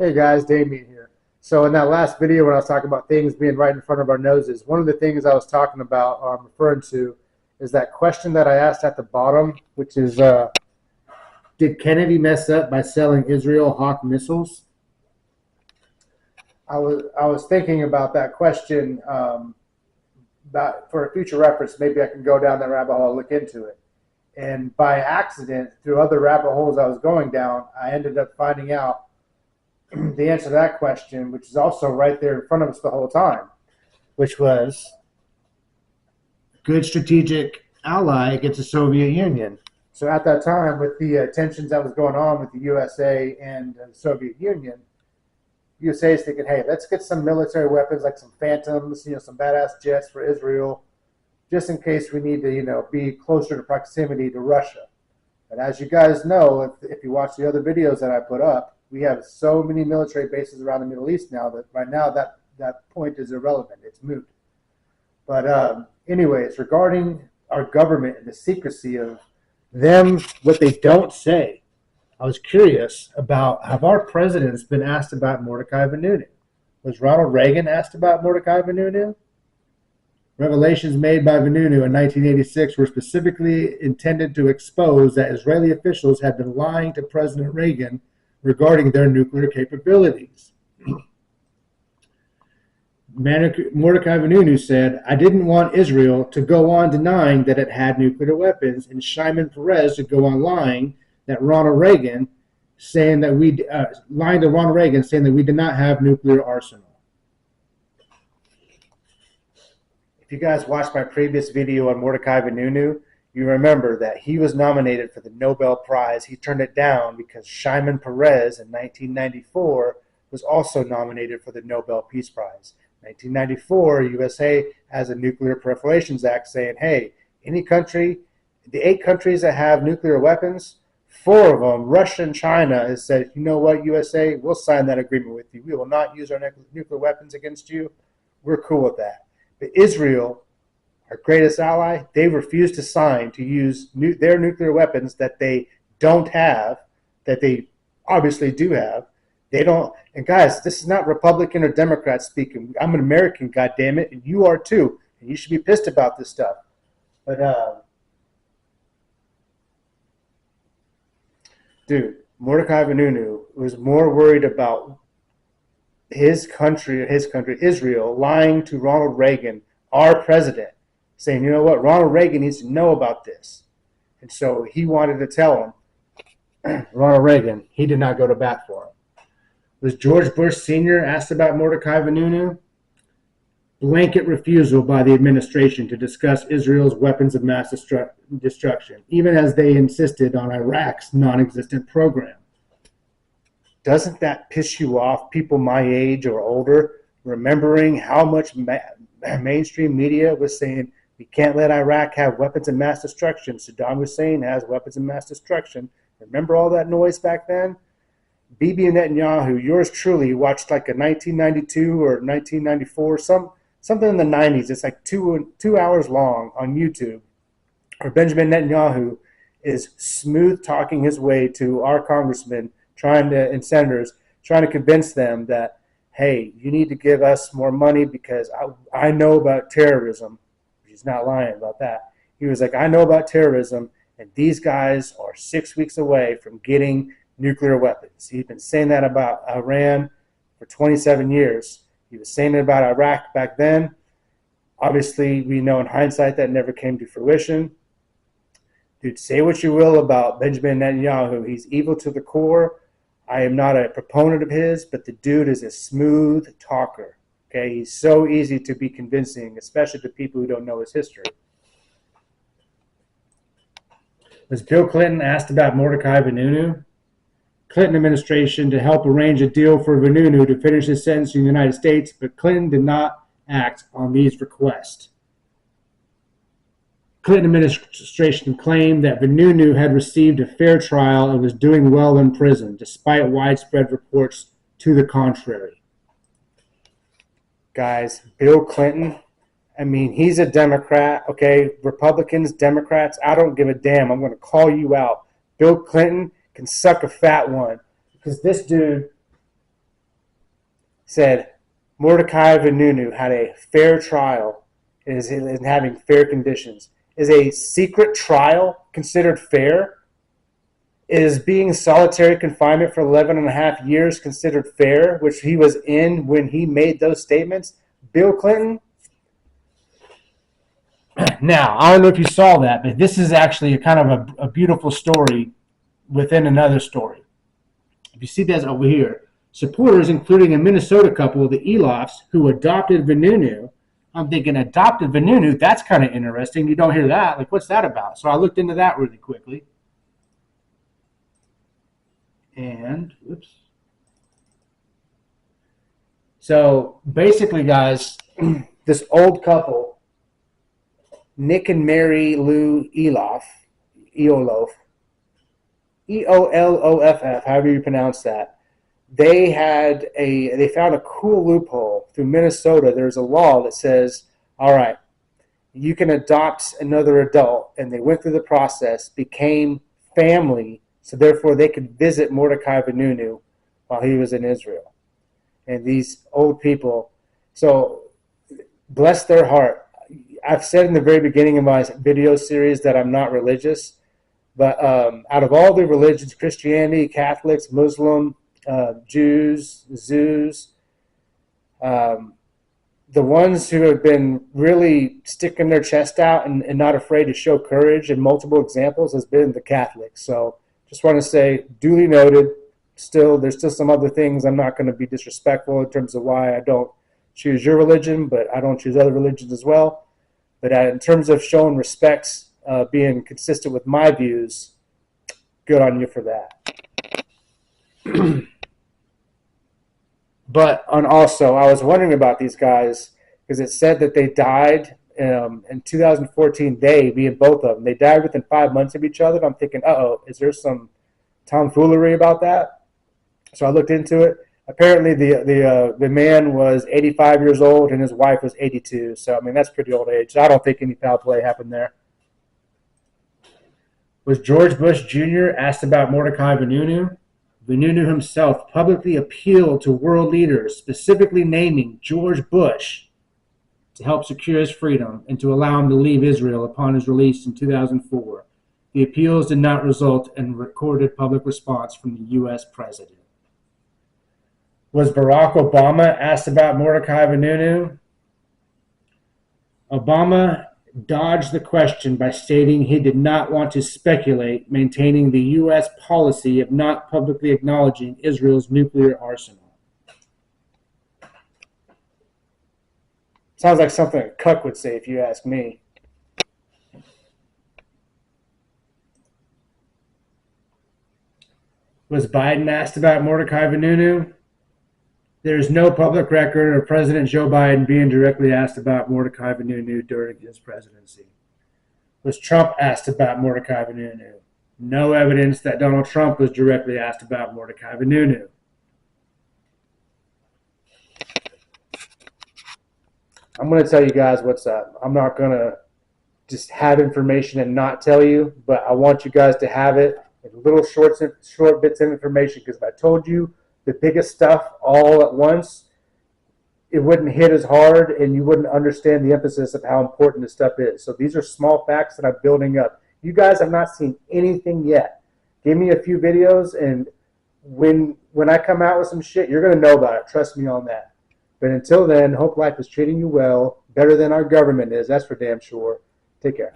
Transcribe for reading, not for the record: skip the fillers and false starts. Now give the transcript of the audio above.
Hey guys, Damien here. So in that last video when I was talking about things being right in front of our noses, one of the things I was talking about or I'm referring to is that question that I asked at the bottom, which is, did Kennedy mess up by selling Israel Hawk missiles? I was thinking about that question about for a future reference. Maybe I can go down that rabbit hole and look into it. And by accident, through other rabbit holes I was going down, I ended up finding out the answer to that question, which is also right there in front of us the whole time, which was good strategic ally against the Soviet Union. So at that time, with the tensions that was going on with the USA and the Soviet Union, USA is thinking, hey, let's get some military weapons like some Phantoms, some badass jets for Israel, just in case we need to, be closer to proximity to Russia. And as you guys know, if you watch the other videos that I put up, we have so many military bases around the Middle East now that right now that point is irrelevant. It's moot. But anyways, regarding our government and the secrecy of them, what they don't say, I was curious about, have our presidents been asked about Mordechai Vanunu? Was Ronald Reagan asked about Mordechai Vanunu? Revelations made by Vanunu in 1986 were specifically intended to expose that Israeli officials had been lying to President Reagan regarding their nuclear capabilities. Mordechai Vanunu said, I didn't want Israel to go on denying that it had nuclear weapons, and Shimon Peres to go on lying that Ronald Reagan, saying that lying to Ronald Reagan, saying that we did not have nuclear arsenal. If you guys watched my previous video on Mordechai Vanunu, you remember that he was nominated for the Nobel Prize. He turned it down because Shimon Peres in 1994 was also nominated for the Nobel Peace Prize. 1994, USA has a Nuclear Proliferations Act saying, hey, any country, the 8 countries that have nuclear weapons, 4 of them, Russia and China, has said, you know what, USA, we'll sign that agreement with you. We will not use our nuclear weapons against you. We're cool with that. But Israel, our greatest ally, they refuse to sign to use their nuclear weapons that they don't have, that they obviously do have. They don't. And guys, this is not Republican or Democrat speaking. I'm an American, goddammit, and you are too. And you should be pissed about this stuff. But dude, Mordechai Vanunu was more worried about his country, Israel, lying to Ronald Reagan, our president, saying, you know what, Ronald Reagan needs to know about this. And so he wanted to tell him. Ronald Reagan, he did not go to bat for him. Was George Bush Sr. asked about Mordechai Vanunu? Blanket refusal by the administration to discuss Israel's weapons of mass destruction, even as they insisted on Iraq's non-existent program. Doesn't that piss you off, people my age or older, remembering how much mainstream media was saying, we can't let Iraq have weapons of mass destruction. Saddam Hussein has weapons of mass destruction. Remember all that noise back then? Bibi Netanyahu, yours truly, watched like a 1992 or 1994, something in the 90s. It's like two hours long on YouTube, where Benjamin Netanyahu is smooth talking his way to our congressmen and senators, trying to convince them that, hey, you need to give us more money because I know about terrorism. He's not lying about that. He was like, I know about terrorism, and these guys are 6 weeks away from getting nuclear weapons. He's been saying that about Iran for 27 years. He was saying it about Iraq back then. Obviously, we know in hindsight that never came to fruition. Dude, say what you will about Benjamin Netanyahu. He's evil to the core. I am not a proponent of his, but the dude is a smooth talker. Okay, he's so easy to be convincing, especially to people who don't know his history. Was Bill Clinton asked about Mordechai Vanunu? Clinton administration to help arrange a deal for Vanunu to finish his sentence in the United States, but Clinton did not act on these requests. Clinton administration claimed that Vanunu had received a fair trial and was doing well in prison, despite widespread reports to the contrary. Guys, Bill Clinton, I mean, he's a Democrat, okay? Republicans, Democrats, I don't give a damn. I'm going to call you out. Bill Clinton can suck a fat one because this dude said Mordechai Vanunu had a fair trial and is having fair conditions. Is a secret trial considered fair? Is being solitary confinement for 11 and a half years considered fair, which he was in when he made those statements? Bill Clinton. Now, I don't know if you saw that, but this is actually a kind of a beautiful story within another story. If you see this over here, supporters, including a Minnesota couple, the Elofs, who adopted Vanunu. I'm thinking, adopted Vanunu? That's kind of interesting. You don't hear that. Like, what's that about? So I looked into that really quickly. And, oops. So basically, guys, this old couple, Nick and Mary Lou Eoloff, Eoloff, Eoloff, however you pronounce that, they found a cool loophole through Minnesota. There's a law that says, all right, you can adopt another adult, and they went through the process, became family, so therefore they could visit Mordechai Vanunu while he was in Israel. And these old people, so bless their heart. I've said in the very beginning of my video series that I'm not religious, but out of all the religions, Christianity, Catholics, Muslim, Jews, Zeus, the ones who have been really sticking their chest out and not afraid to show courage in multiple examples has been the Catholics. So just want to say, duly noted. There's still some other things. I'm not going to be disrespectful in terms of why I don't choose your religion, but I don't choose other religions as well. But in terms of showing respect, being consistent with my views, good on you for that. But also, I was wondering about these guys because it said that they died in 2014. They, being both of them, they died within 5 months of each other. And I'm thinking, is there some tomfoolery about that? So I looked into it. Apparently, the man was 85 years old and his wife was 82. So I mean, that's pretty old age. So I don't think any foul play happened there. Was George Bush Jr. asked about Mordechai Vanunu? Vanunu himself publicly appealed to world leaders, specifically naming George Bush, to help secure his freedom and to allow him to leave Israel upon his release in 2004. The appeals did not result in recorded public response from the U.S. president. Was Barack Obama asked about Mordechai Vanunu? Obama dodged the question by stating he did not want to speculate, maintaining the U.S. policy of not publicly acknowledging Israel's nuclear arsenal. Sounds like something a cuck would say if you ask me. Was Biden asked about Mordechai Vanunu? There is no public record of President Joe Biden being directly asked about Mordechai Vanunu during his presidency. Was Trump asked about Mordechai Vanunu? No evidence that Donald Trump was directly asked about Mordechai Vanunu. I'm going to tell you guys what's up. I'm not going to just have information and not tell you, but I want you guys to have it in little short bits of information, because if I told you the biggest stuff all at once, it wouldn't hit as hard and you wouldn't understand the emphasis of how important this stuff is. So these are small facts that I'm building up. You guys have not seen anything yet. Give me a few videos, and when I come out with some shit, you're going to know about it. Trust me on that. But until then, hope life is treating you well, better than our government is. That's for damn sure. Take care.